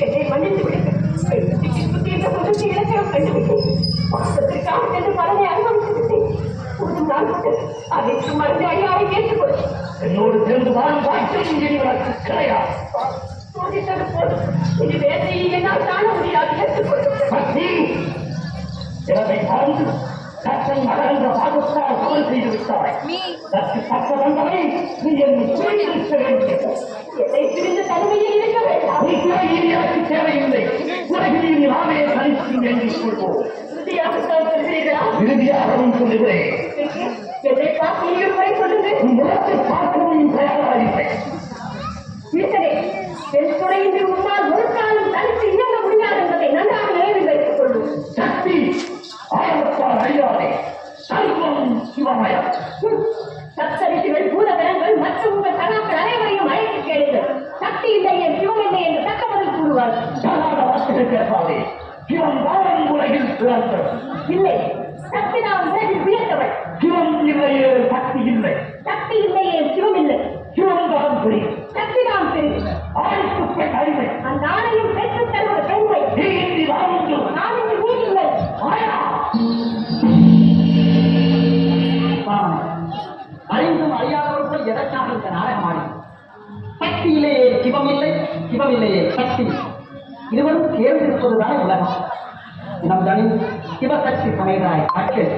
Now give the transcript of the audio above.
என்னை மன்னித்து விடுங்கள். இந்த முகத்தை இலக்கணம் கண்டுவிட்டேன். மாற்றத்திற்காக சென்று பலனை அனுபவித்துவிட்டேன். ஒரு நாள் அதற்கு மருந்து அடியாரை ஏற்றுக்கொள். என்னோடு சேர்ந்து வாழும் வாய்ப்பு எனக்கு கிடையாது. சோதித்தது போதும். இது வேலையை என்னால் காண முடியாது. ஏற்றுக்கொள்ளும். எனதை வாழ்ந்து கற்றன் மகன்ற பாகத்தால் தவறு செய்து விட்டாய். அதற்கு தக்க தண்டனை நீ என்னை பிரிந்திருக்க வேண்டியது. என்னை பிரிந்த தனிமையில் இருக்க வேண்டாம். நீ துறையில் எனக்கு தேவையில்லை. உலகில் நாமே தனித்து எண்ணிக் கொள்வோம். இறுதியாகத்தான் சொல்கிறீர்களா? இறுதியாகவும் சொல்லுகிறேன். என்னை பார்த்து நீங்க முறை சொல்லுங்கள். முகத்தை பார்க்கவும் தயாராக ஈசனே, என் துணையின்றி உன்னால் ஒரு காலம் தனித்து இயங்க முடியாது என்பதை நன்றாக நினைவில் வைத்துக் கொள்ளும். சக்தி ஆரம்பத்தால் அறியாதே. சர்வம் சிவமயம். சப்தரிஷிகள், பூதகணங்கள் மற்றும் உங்கள் சகாக்கள் அனைவரையும் அழைத்து கேளுங்கள். சக்தி இல்லையே, சிவம் இல்லை என்று தக்க பதில் கூறுவார். சகாத வார்த்தைகள் பேசாதே. சிவம் வாழும் உலகில் பிறந்தது. இல்லை, சக்தி நாம் உலகில் உயர்ந்தவள். சிவம் இல்லையே சக்தி இல்லை. சக்தி இல்லையே சிவம் இல்லை. சிவம் தான் புரியும். சக்தி நாம் பெரிய ஆணைக்கு பெண் அடிமை. அந்த ஆணையும் பெற்று தருவது பெண்மை. நீ வாழ்ந்து நான் இன்று நீதிகள் அறிந்தும் அறியாதவர்கள் எதற்காக இந்த நாடகம் ஆடி? சக்தியிலேயே சிவம் இல்லை, சிவம் இல்லையே சக்தி. இருவரும் கேள்விப்பதுதானே உலகம். நம் தனி சிவசக்தி சமைதாய் அச்சல்.